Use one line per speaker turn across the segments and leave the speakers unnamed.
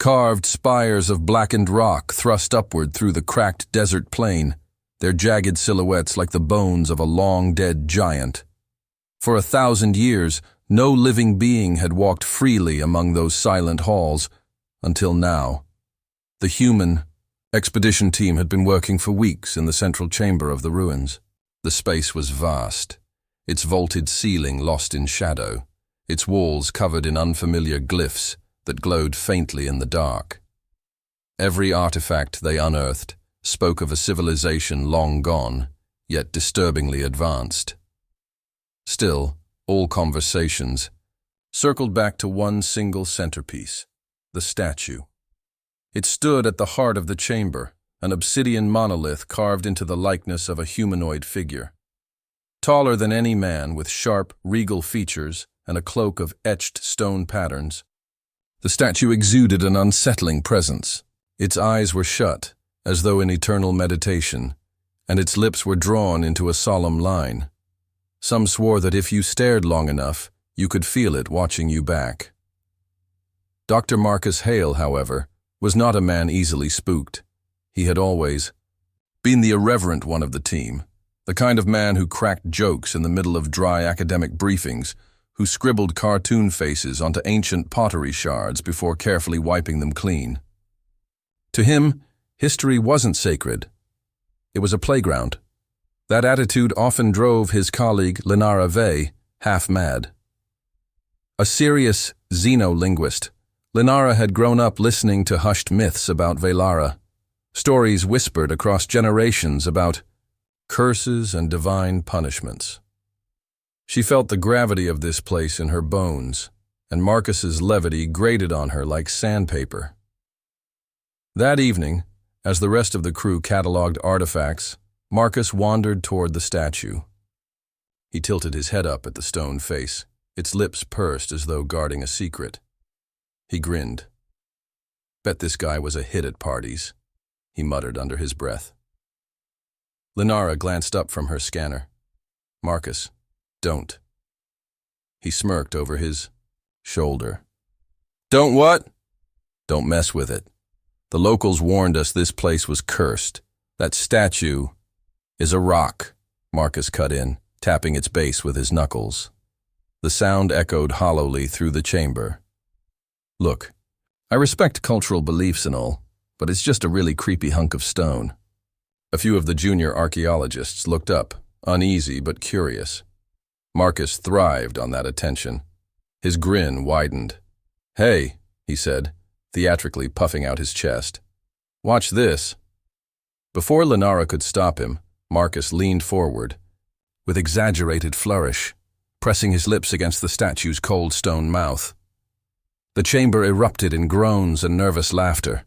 Carved spires of blackened rock thrust upward through the cracked desert plain, their jagged silhouettes like the bones of a long-dead giant. For 1,000 years, no living being had walked freely among those silent halls, until now. The human expedition team had been working for weeks in the central chamber of the ruins. The space was vast, its vaulted ceiling lost in shadow, its walls covered in unfamiliar glyphs that glowed faintly in the dark. Every artifact they unearthed spoke of a civilization long gone, yet disturbingly advanced. Still, all conversations circled back to one single centerpiece, the statue. It stood at the heart of the chamber, an obsidian monolith carved into the likeness of a humanoid figure. Taller than any man, with sharp, regal features and a cloak of etched stone patterns, the statue exuded an unsettling presence. Its eyes were shut, as though in eternal meditation, and its lips were drawn into a solemn line. Some swore that if you stared long enough, you could feel it watching you back. Dr. Marcus Hale, however, was not a man easily spooked. He had always been the irreverent one of the team, the kind of man who cracked jokes in the middle of dry academic briefings, who scribbled cartoon faces onto ancient pottery shards before carefully wiping them clean. To him, history wasn't sacred. It was a playground. That attitude often drove his colleague Linara Vey half mad. A serious xenolinguist, Linara had grown up listening to hushed myths about Velara, stories whispered across generations about curses and divine punishments. She felt the gravity of this place in her bones, and Marcus's levity grated on her like sandpaper. That evening, as the rest of the crew cataloged artifacts, Marcus wandered toward the statue. He tilted his head up at the stone face, its lips pursed as though guarding a secret. He grinned. Bet this guy was a hit at parties, he muttered under his breath. Linara glanced up from her scanner. Marcus, don't. He smirked over his shoulder. Don't what? Don't mess with it. The locals warned us this place was cursed. That statue is a rock, Marcus cut in, tapping its base with his knuckles. The sound echoed hollowly through the chamber. Look, I respect cultural beliefs and all, but it's just a really creepy hunk of stone. A few of the junior archaeologists looked up, uneasy but curious. Marcus thrived on that attention. His grin widened. Hey, he said, theatrically puffing out his chest. Watch this. Before Linara could stop him, Marcus leaned forward, with exaggerated flourish, pressing his lips against the statue's cold stone mouth. The chamber erupted in groans and nervous laughter.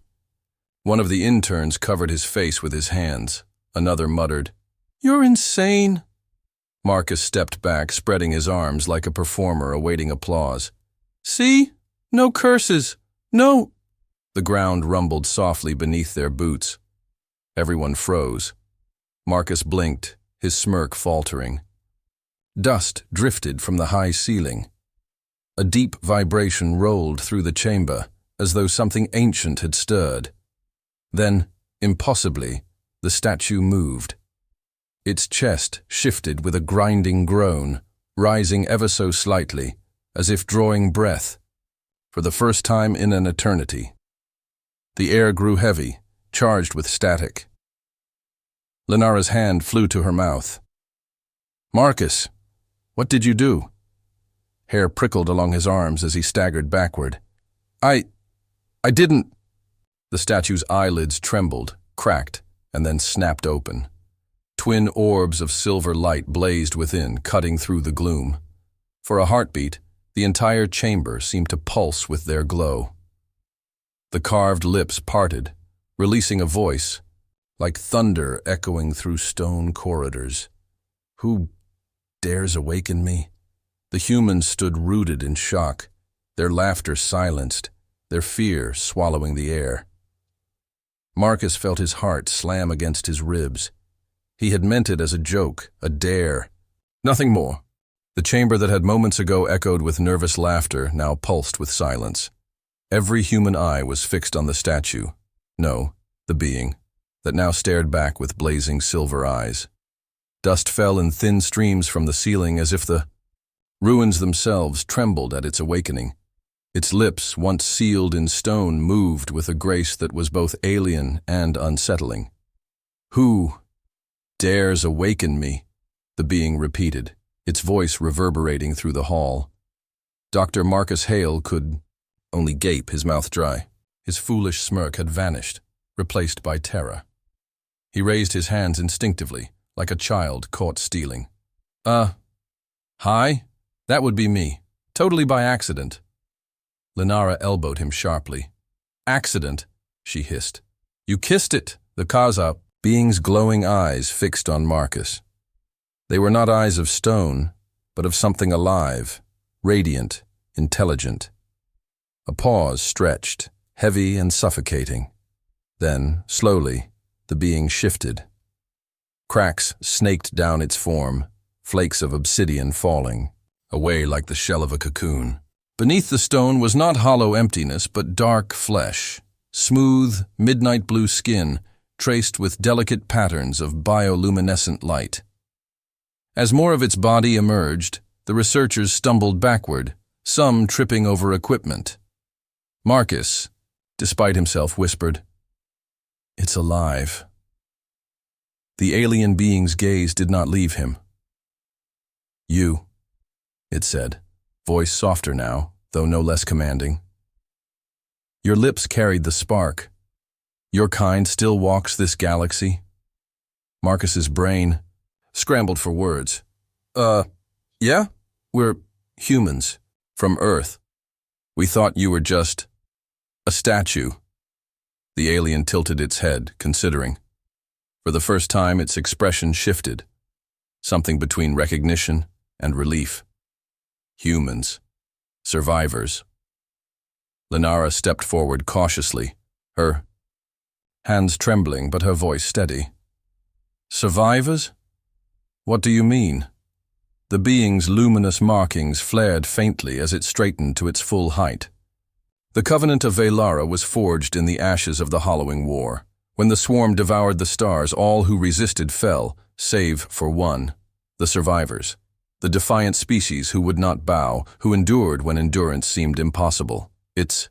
One of the interns covered his face with his hands. Another muttered, "You're insane." Marcus stepped back, spreading his arms like a performer awaiting applause. "See? No curses. No." The ground rumbled softly beneath their boots. Everyone froze. Marcus blinked, his smirk faltering. Dust drifted from the high ceiling. A deep vibration rolled through the chamber, as though something ancient had stirred. Then, impossibly, the statue moved. Its chest shifted with a grinding groan, rising ever so slightly, as if drawing breath, for the first time in an eternity. The air grew heavy, charged with static. Linara's hand flew to her mouth. "Marcus, what did you do?" Hair prickled along his arms as he staggered backward. I didn't." The statue's eyelids trembled, cracked, and then snapped open. Twin orbs of silver light blazed within, cutting through the gloom. For a heartbeat, the entire chamber seemed to pulse with their glow. The carved lips parted, releasing a voice, like thunder echoing through stone corridors. "Who dares awaken me?" The humans stood rooted in shock, their laughter silenced, their fear swallowing the air. Marcus felt his heart slam against his ribs. He had meant it as a joke, a dare. Nothing more. The chamber that had moments ago echoed with nervous laughter now pulsed with silence. Every human eye was fixed on the statue. No, the being, that now stared back with blazing silver eyes. Dust fell in thin streams from the ceiling as if the ruins themselves trembled at its awakening. Its lips, once sealed in stone, moved with a grace that was both alien and unsettling. "Who dares awaken me?" the being repeated, its voice reverberating through the hall. Dr. Marcus Hale could only gape, his mouth dry. His foolish smirk had vanished, replaced by terror. He raised his hands instinctively, like a child caught stealing. Hi? That would be me. Totally by accident." Lenara elbowed him sharply. "Accident," she hissed. "You kissed it, the Kaza." Being's glowing eyes fixed on Marcus. They were not eyes of stone, but of something alive, radiant, intelligent. A pause stretched, heavy and suffocating. Then, slowly, the being shifted. Cracks snaked down its form, flakes of obsidian falling, away like the shell of a cocoon. Beneath the stone was not hollow emptiness, but dark flesh, smooth, midnight blue skin, traced with delicate patterns of bioluminescent light. As more of its body emerged, the researchers stumbled backward, some tripping over equipment. Marcus, despite himself, whispered, "It's alive." The alien being's gaze did not leave him. "You," it said, voice softer now, though no less commanding. Your lips carried the spark. Your kind still walks this galaxy? Marcus's brain scrambled for words. Yeah? We're humans, from Earth. We thought you were just a statue." The alien tilted its head, considering. For the first time, its expression shifted, something between recognition and relief. Humans. Survivors. Lenara stepped forward cautiously, her hands trembling but her voice steady. "Survivors? What do you mean?" The being's luminous markings flared faintly as it straightened to its full height. The Covenant of Velara was forged in the ashes of the Hollowing War. When the swarm devoured the stars, all who resisted fell, save for one, the survivors, the defiant species who would not bow, who endured when endurance seemed impossible. Its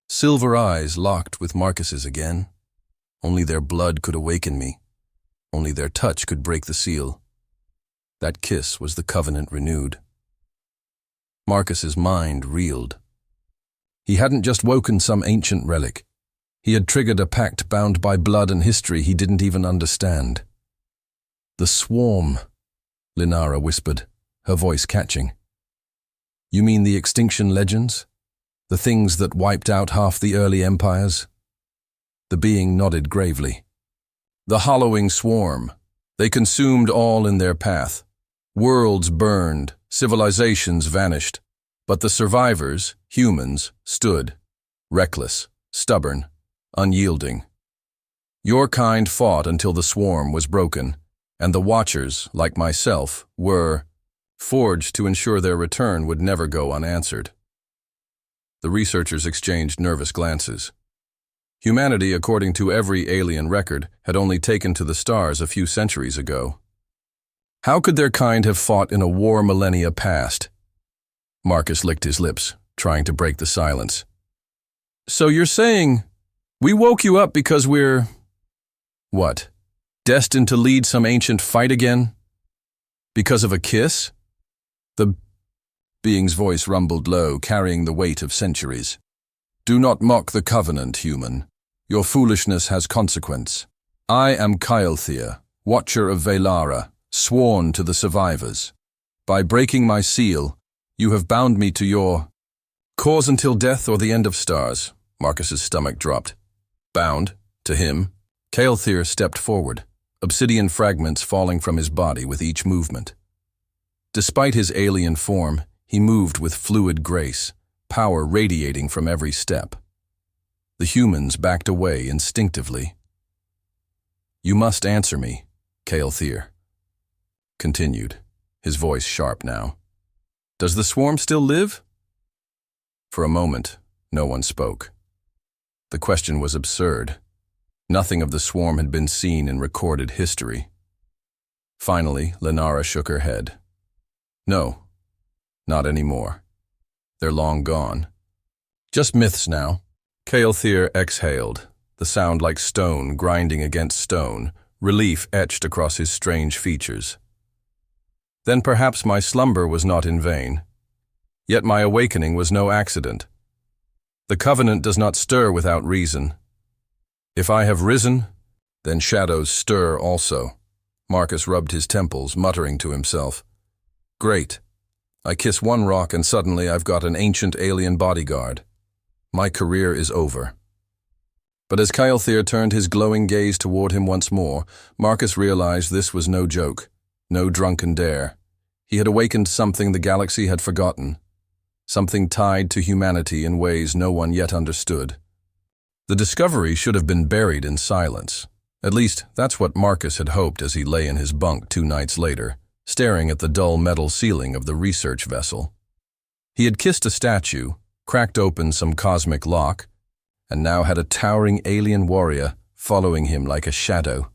silver eyes locked with Marcus's again. Only their blood could awaken me. Only their touch could break the seal. That kiss was the covenant renewed. Marcus's mind reeled. He hadn't just woken some ancient relic. He had triggered a pact bound by blood and history he didn't even understand. "The swarm," Lenara whispered, her voice catching. "You mean the extinction legends? The things that wiped out half the early empires?" The being nodded gravely. "The hollowing swarm. They consumed all in their path. Worlds burned, civilizations vanished. But the survivors, humans, stood, reckless, stubborn, unyielding. Your kind fought until the swarm was broken, and the Watchers, like myself, were forged to ensure their return would never go unanswered." The researchers exchanged nervous glances. Humanity, according to every alien record, had only taken to the stars a few centuries ago. How could their kind have fought in a war millennia past? Marcus licked his lips, trying to break the silence. "So you're saying we woke you up because we're, what, destined to lead some ancient fight again? Because of a kiss?" The being's voice rumbled low, carrying the weight of centuries. "Do not mock the covenant, human. Your foolishness has consequence. I am Keilthir, Watcher of Velara, sworn to the survivors. By breaking my seal, you have bound me to your cause until death or the end of stars." Marcus's stomach dropped. Bound? To him? Keilthir stepped forward, obsidian fragments falling from his body with each movement. Despite his alien form, he moved with fluid grace, power radiating from every step. The humans backed away instinctively. "You must answer me," Keilthir continued, his voice sharp now. "Does the swarm still live?" For a moment, No one spoke. The question was absurd. Nothing of the swarm had been seen in recorded history. Finally, Lenara shook her head. No, not anymore. They're long gone. Just myths now. Caelthyr exhaled, the sound like stone grinding against stone, relief etched across his strange features. Then perhaps my slumber was not in vain. Yet my awakening was no accident. The covenant does not stir without reason. If I have risen, then shadows stir also. Marcus rubbed his temples, muttering to himself. Great. I kiss one rock and suddenly I've got an ancient alien bodyguard. My career is over. But as Caelthyr turned his glowing gaze toward him once more, Marcus realized this was no joke, no drunken dare. He had awakened something the galaxy had forgotten, something tied to humanity in ways no one yet understood. The discovery should have been buried in silence. At least, that's what Marcus had hoped as he lay in his bunk 2 nights later, staring at the dull metal ceiling of the research vessel. He had kissed a statue, cracked open some cosmic lock, and now had a towering alien warrior following him like a shadow.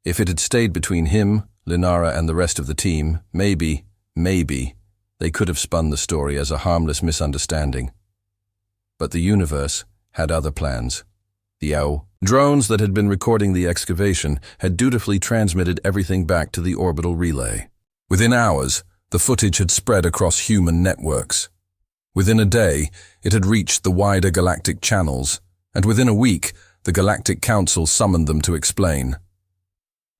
If it had stayed between him, Lenara, and the rest of the team, maybe, they could have spun the story as a harmless misunderstanding. But the universe had other plans. The drones that had been recording the excavation had dutifully transmitted everything back to the orbital relay. Within hours, the footage had spread across human networks. Within a day, it had reached the wider galactic channels, and within a week, the Galactic Council summoned them to explain.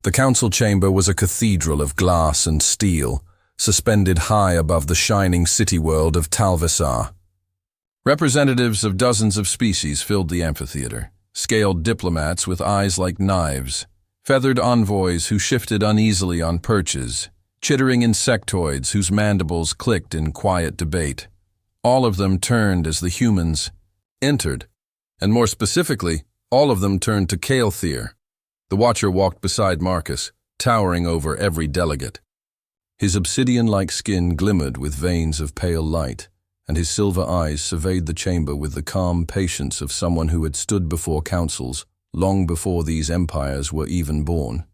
The council chamber was a cathedral of glass and steel, suspended high above the shining city world of Talvisar. Representatives of dozens of species filled the amphitheater, scaled diplomats with eyes like knives, feathered envoys who shifted uneasily on perches, chittering insectoids whose mandibles clicked in quiet debate. All of them turned as the humans entered, and more specifically, all of them turned to Caelthyr. The Watcher walked beside Marcus, towering over every delegate. His obsidian-like skin glimmered with veins of pale light, and his silver eyes surveyed the chamber with the calm patience of someone who had stood before councils long before these empires were even born.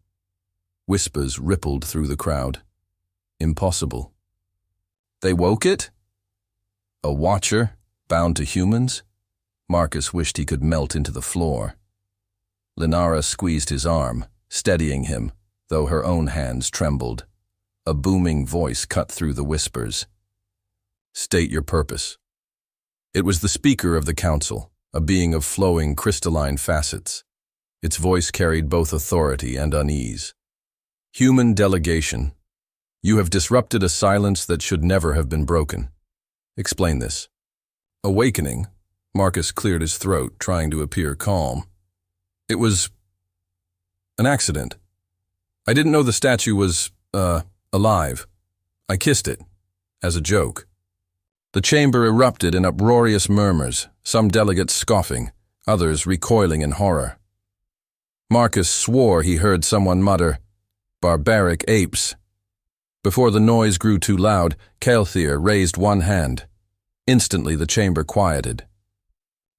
Whispers rippled through the crowd. Impossible. They woke it? A Watcher, bound to humans? Marcus wished he could melt into the floor. Lenara squeezed his arm, steadying him, though her own hands trembled. A booming voice cut through the whispers. State your purpose. It was the speaker of the council, a being of flowing crystalline facets. Its voice carried both authority and unease. Human delegation. You have disrupted a silence that should never have been broken. Explain this. Awakening. Marcus cleared his throat, trying to appear calm. It was an accident. I didn't know the statue was, alive. I kissed it, as a joke. The chamber erupted in uproarious murmurs, some delegates scoffing, others recoiling in horror. Marcus swore he heard someone mutter, "Barbaric apes." Before the noise grew too loud, Caelthyr raised one hand. Instantly the chamber quieted.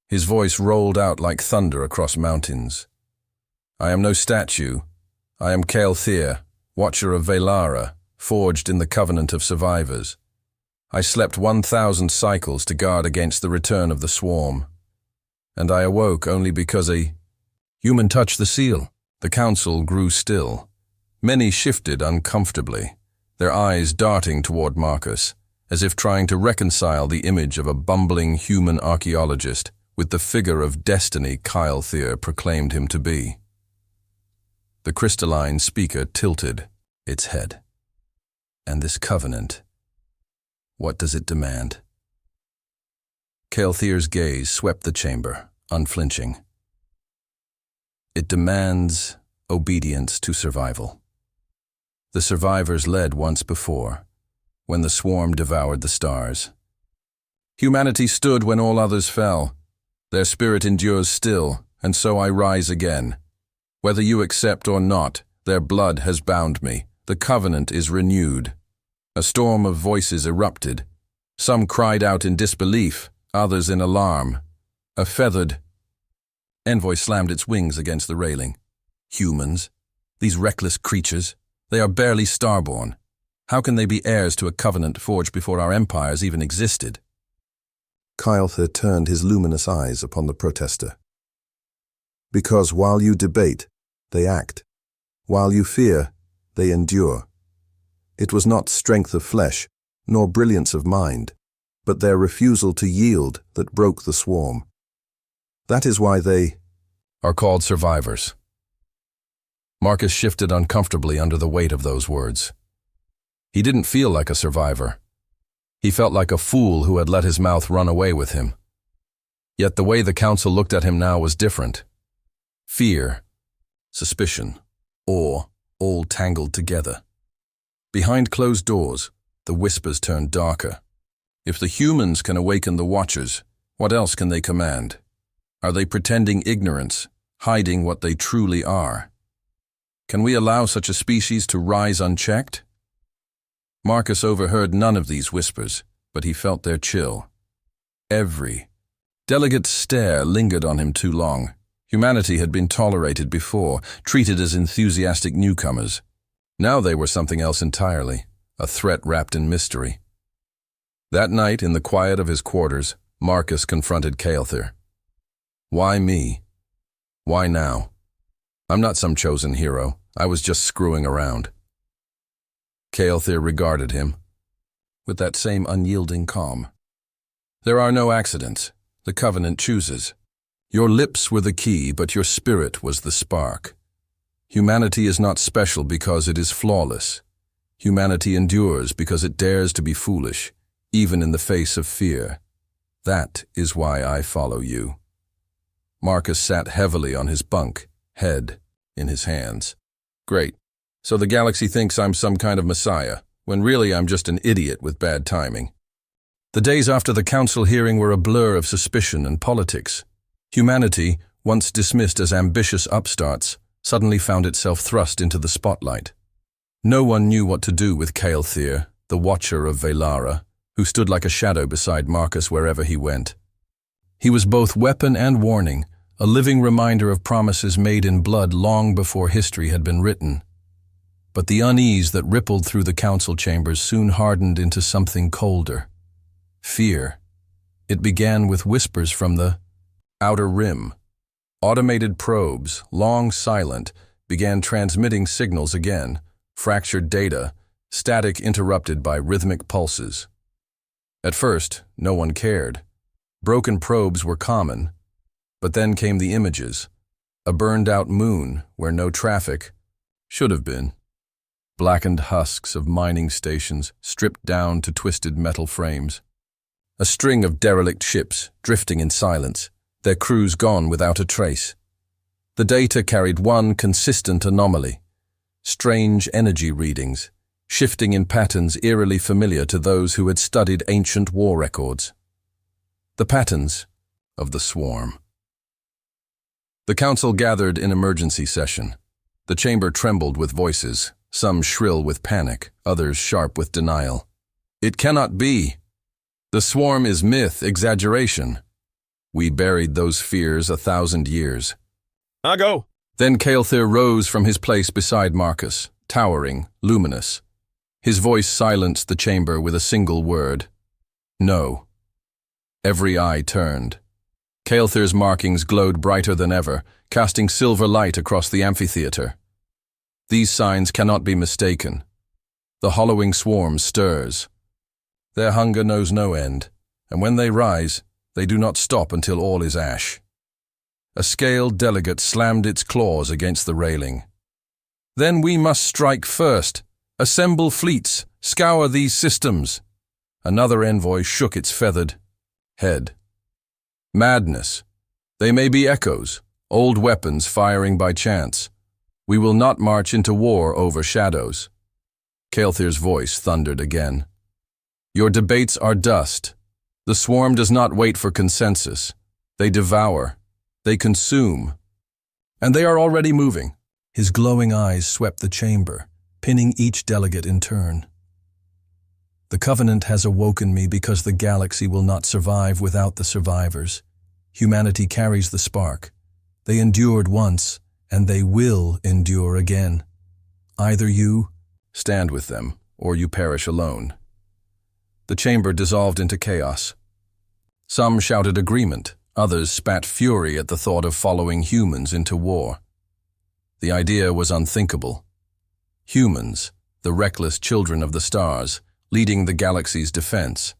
His voice rolled out like thunder across mountains. I am no statue. I am Caelthyr, Watcher of Velara, forged in the Covenant of Survivors. I slept 1,000 cycles to guard against the return of the swarm. And I awoke only because a human touched the seal. The council grew still. Many shifted uncomfortably, their eyes darting toward Marcus, as if trying to reconcile the image of a bumbling human archaeologist with the figure of destiny Caelthyr proclaimed him to be. The crystalline speaker tilted its head. And this covenant, what does it demand? Caelthyr's gaze swept the chamber, unflinching. It demands obedience to survival. The survivors led once before, when the swarm devoured the stars. Humanity stood when all others fell. Their spirit endures still, and so I rise again. Whether you accept or not, their blood has bound me. The covenant is renewed. A storm of voices erupted. Some cried out in disbelief, others in alarm. A feathered envoy slammed its wings against the railing. Humans, these reckless creatures, they are barely starborn. How can they be heirs to a covenant forged before our empires even existed?
Keilther turned his luminous eyes upon the protester. Because while you debate, they act. While you fear, they endure. It was not strength of flesh, nor brilliance of mind, but their refusal to yield that broke the swarm. That is why they
are called survivors. Marcus shifted uncomfortably under the weight of those words. He didn't feel like a survivor. He felt like a fool who had let his mouth run away with him. Yet the way the council looked at him now was different. Fear, suspicion, awe, all tangled together. Behind closed doors, the whispers turned darker. If the humans can awaken the Watchers, what else can they command? Are they pretending ignorance, hiding what they truly are? Can we allow such a species to rise unchecked? Marcus overheard none of these whispers, but he felt their chill. Every delegate's stare lingered on him too long. Humanity had been tolerated before, treated as enthusiastic newcomers. Now they were something else entirely, a threat wrapped in mystery. That night, in the quiet of his quarters, Marcus confronted Keilther. Why me? Why now? I'm not some chosen hero. I was just screwing around. Keilther regarded him with that same unyielding calm. There are no accidents. The Covenant chooses. Your lips were the key, but your spirit was the spark. Humanity is not special because it is flawless. Humanity endures because it dares to be foolish, even in the face of fear. That is why I follow you. Marcus sat heavily on his bunk, head in his hands. Great. So the galaxy thinks I'm some kind of messiah, when really I'm just an idiot with bad timing. The days after the council hearing were a blur of suspicion and politics. Humanity, once dismissed as ambitious upstarts, suddenly found itself thrust into the spotlight. No one knew what to do with Keilther, the Watcher of Velara, who stood like a shadow beside Marcus wherever he went. He was both weapon and warning, a living reminder of promises made in blood long before history had been written. But the unease that rippled through the council chambers soon hardened into something colder. Fear. It began with whispers from the outer rim. Automated probes, long silent, began transmitting signals again, fractured data, static interrupted by rhythmic pulses. At first, no one cared. Broken probes were common. But then came the images. A burned-out moon where no traffic should have been. Blackened husks of mining stations stripped down to twisted metal frames. A string of derelict ships drifting in silence, their crews gone without a trace. The data carried one consistent anomaly. Strange energy readings, shifting in patterns eerily familiar to those who had studied ancient war records. The patterns of the swarm. The council gathered in emergency session. The chamber trembled with voices, some shrill with panic, others sharp with denial. It cannot be. The swarm is myth, exaggeration. We buried those fears 1,000 years.
I go.
Then Keilther rose from his place beside Marcus, towering, luminous. His voice silenced the chamber with a single word. No. Every eye turned. Keilther's markings glowed brighter than ever, casting silver light across the amphitheater. These signs cannot be mistaken. The hollowing swarm stirs. Their hunger knows no end, and when they rise, they do not stop until all is ash. A scaled delegate slammed its claws against the railing. Then we must strike first. Assemble fleets, scour these systems. Another envoy shook its feathered head. Madness. They may be echoes, old weapons firing by chance. We will not march into war over shadows. Keilther's voice thundered again. Your debates are dust. The swarm does not wait for consensus. They devour. They consume. And they are already moving. His glowing eyes swept the chamber, pinning each delegate in turn. The Covenant has awoken me because the galaxy will not survive without the survivors. Humanity carries the spark. They endured once, and they will endure again. Either you stand with them, or you perish alone. The chamber dissolved into chaos. Some shouted agreement, others spat fury at the thought of following humans into war. The idea was unthinkable. Humans, the reckless children of the stars, leading the galaxy's defense.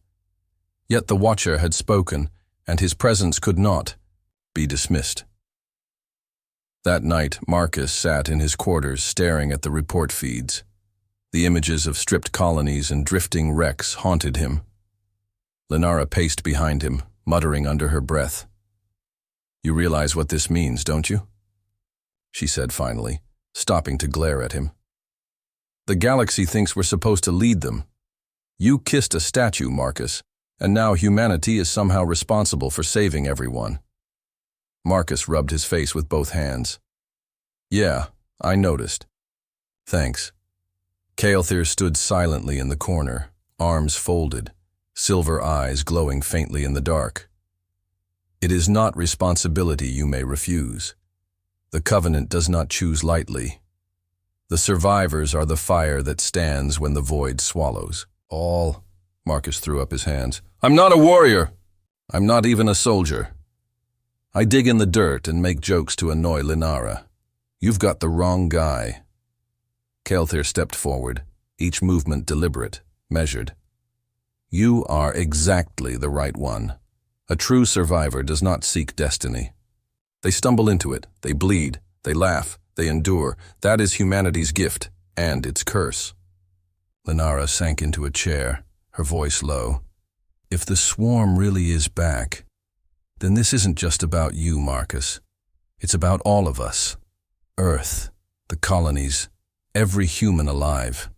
Yet the Watcher had spoken, and his presence could not be dismissed. That night, Marcus sat in his quarters staring at the report feeds. The images of stripped colonies and drifting wrecks haunted him. Linara paced behind him, muttering under her breath. "You realize what this means, don't you?" she said finally, stopping to glare at him. "The galaxy thinks we're supposed to lead them. You kissed a statue, Marcus, and now humanity is somehow responsible for saving everyone." Marcus rubbed his face with both hands. "Yeah, I noticed. Thanks." Kael'thir stood silently in the corner, arms folded, silver eyes glowing faintly in the dark. "It is not responsibility you may refuse. The Covenant does not choose lightly. The survivors are the fire that stands when the void swallows. All," Marcus threw up his hands. "I'm not a warrior. I'm not even a soldier. I dig in the dirt and make jokes to annoy Linara. You've got the wrong guy." Kael'thir stepped forward, each movement deliberate, measured. "You are exactly the right one. A true survivor does not seek destiny. They stumble into it, they bleed, they laugh, they endure. That is humanity's gift, and its curse." Linara sank into a chair, her voice low. "If the swarm really is back, then this isn't just about you, Marcus. It's about all of us. Earth, the colonies, every human alive."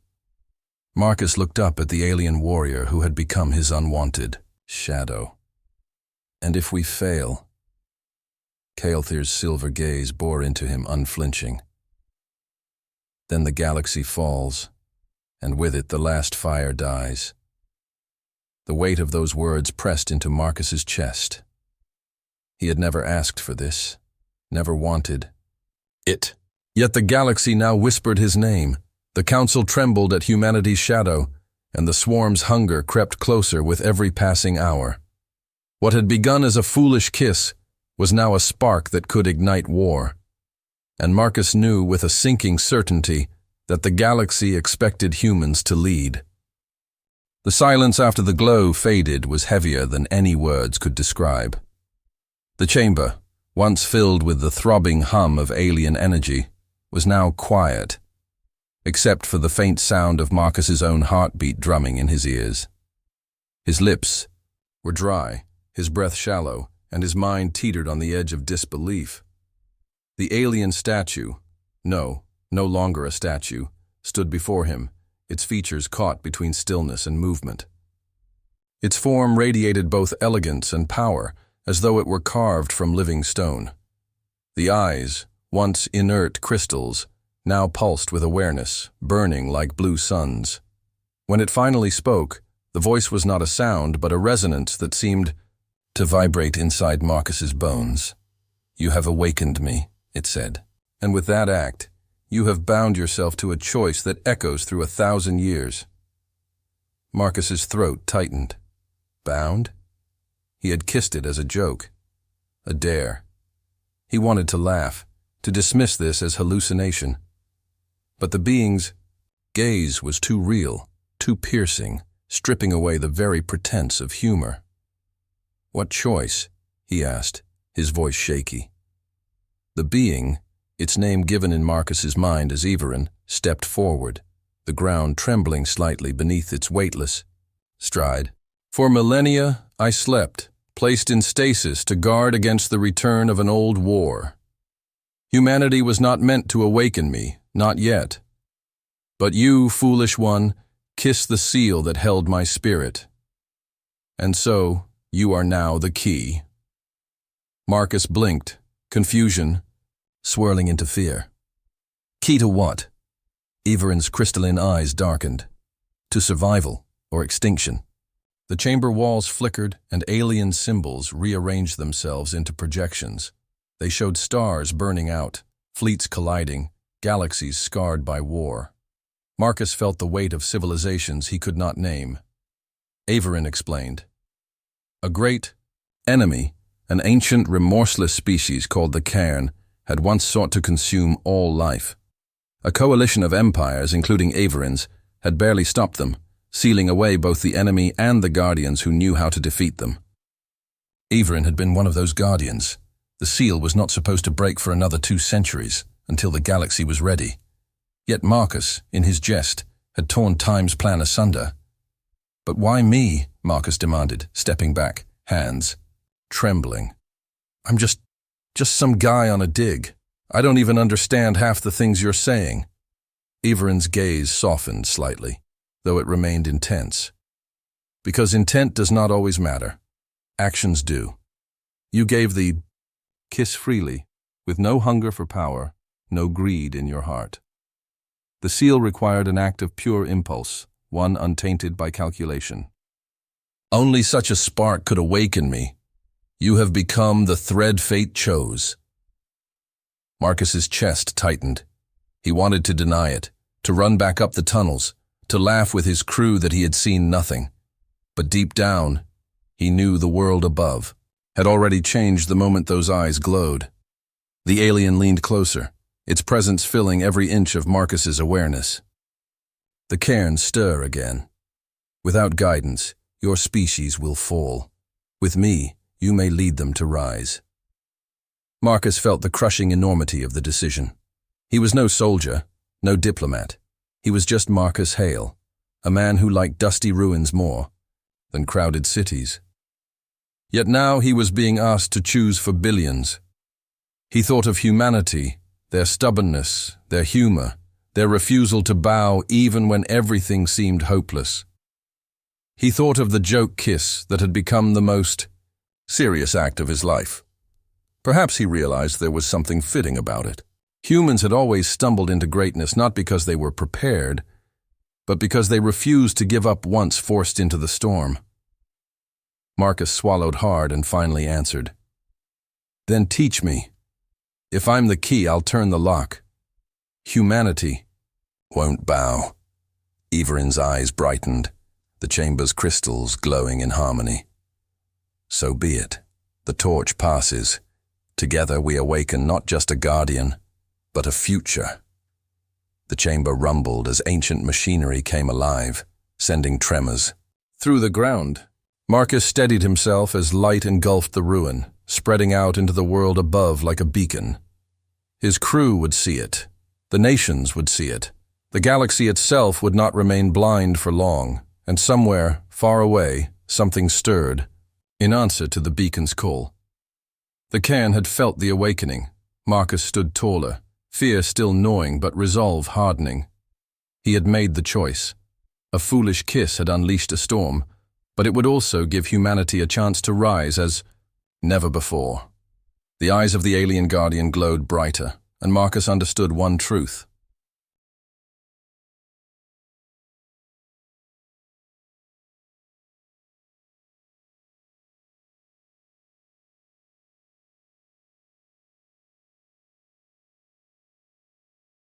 Marcus looked up at the alien warrior who had become his unwanted shadow. "And if we fail?" Kael'thir's silver gaze bore into him unflinching. "Then the galaxy falls, and with it the last fire dies." The weight of those words pressed into Marcus's chest. He had never asked for this, never wanted it. Yet the galaxy now whispered his name. The council trembled at humanity's shadow, and the swarm's hunger crept closer with every passing hour. What had begun as a foolish kiss was now a spark that could ignite war. And Marcus knew with a sinking certainty that the galaxy expected humans to lead. The silence after the glow faded was heavier than any words could describe. The chamber, once filled with the throbbing hum of alien energy, was now quiet, except for the faint sound of Marcus's own heartbeat drumming in his ears. His lips were dry, his breath shallow, and his mind teetered on the edge of disbelief. The alien statue, no longer a statue, stood before him, its features caught between stillness and movement. Its form radiated both elegance and power, as though it were carved from living stone. The eyes, once inert crystals, now pulsed with awareness, burning like blue suns. When it finally spoke, the voice was not a sound but a resonance that seemed to vibrate inside Marcus's bones. "You have awakened me," it said, "and with that act, you have bound yourself to a choice that echoes through 1,000 years." Marcus's throat tightened. Bound? He had kissed it as a joke, a dare. He wanted to laugh, to dismiss this as hallucination. But the being's gaze was too real, too piercing, stripping away the very pretense of humor. "What choice?" he asked, his voice shaky. The being, its name given in Marcus's mind as Everin, stepped forward, the ground trembling slightly beneath its weightless stride. "For millennia, I slept, placed in stasis to guard against the return of an old war. Humanity was not meant to awaken me, not yet. But you, foolish one, kissed the seal that held my spirit. And so, you are now the key." Marcus blinked, confusion swirling into fear. "Key to what?" Everin's crystalline eyes darkened. "To survival," or extinction. The chamber walls flickered and alien symbols rearranged themselves into projections. They showed stars burning out, fleets colliding, galaxies scarred by war. Marcus felt the weight of civilizations he could not name. Averin explained. A great enemy, an ancient, remorseless species called the Cairn, had once sought to consume all life. A coalition of empires, including Averin's, had barely stopped them, sealing away both the enemy and the Guardians who knew how to defeat them. Averin had been one of those Guardians. The seal was not supposed to break for another 2 centuries, until the galaxy was ready. Yet Marcus, in his jest, had torn time's plan asunder. But why me? Marcus demanded, stepping back, hands trembling. I'm just some guy on a dig. I don't even understand half the things you're saying. Averin's gaze softened slightly, though it remained intense. Because intent does not always matter. Actions do. You gave the kiss freely, with no hunger for power, no greed in your heart. The seal required an act of pure impulse, one untainted by calculation. Only such a spark could awaken me. You have become the thread fate chose. Marcus's chest tightened. He wanted to deny it, to run back up the tunnels, to laugh with his crew that he had seen nothing. But deep down, he knew the world above had already changed the moment those eyes glowed. The alien leaned closer, its presence filling every inch of Marcus's awareness. The cairns stir again. Without guidance, your species will fall. With me, you may lead them to rise. Marcus felt the crushing enormity of the decision. He was no soldier, no diplomat. He was just Marcus Hale, a man who liked dusty ruins more than crowded cities. Yet now he was being asked to choose for billions. He thought of humanity, their stubbornness, their humor, their refusal to bow even when everything seemed hopeless. He thought of the joke kiss that had become the most serious act of his life. Perhaps he realized there was something fitting about it. Humans had always stumbled into greatness not because they were prepared, but because they refused to give up once forced into the storm. Marcus swallowed hard and finally answered. Then teach me. If I'm the key, I'll turn the lock. Humanity won't bow. Averin's eyes brightened, the chamber's crystals glowing in harmony. So be it. The torch passes. Together we awaken not just a guardian, but a future. The chamber rumbled as ancient machinery came alive, sending tremors through the ground. Marcus steadied himself as light engulfed the ruin, spreading out into the world above like a beacon. His crew would see it. The nations would see it. The galaxy itself would not remain blind for long, and somewhere, far away, something stirred, in answer to the beacon's call. The cairn had felt the awakening. Marcus stood taller, fear still gnawing but resolve hardening. He had made the choice. A foolish kiss had unleashed a storm, but it would also give humanity a chance to rise as never before. The eyes of the alien guardian glowed brighter, and Marcus understood one truth.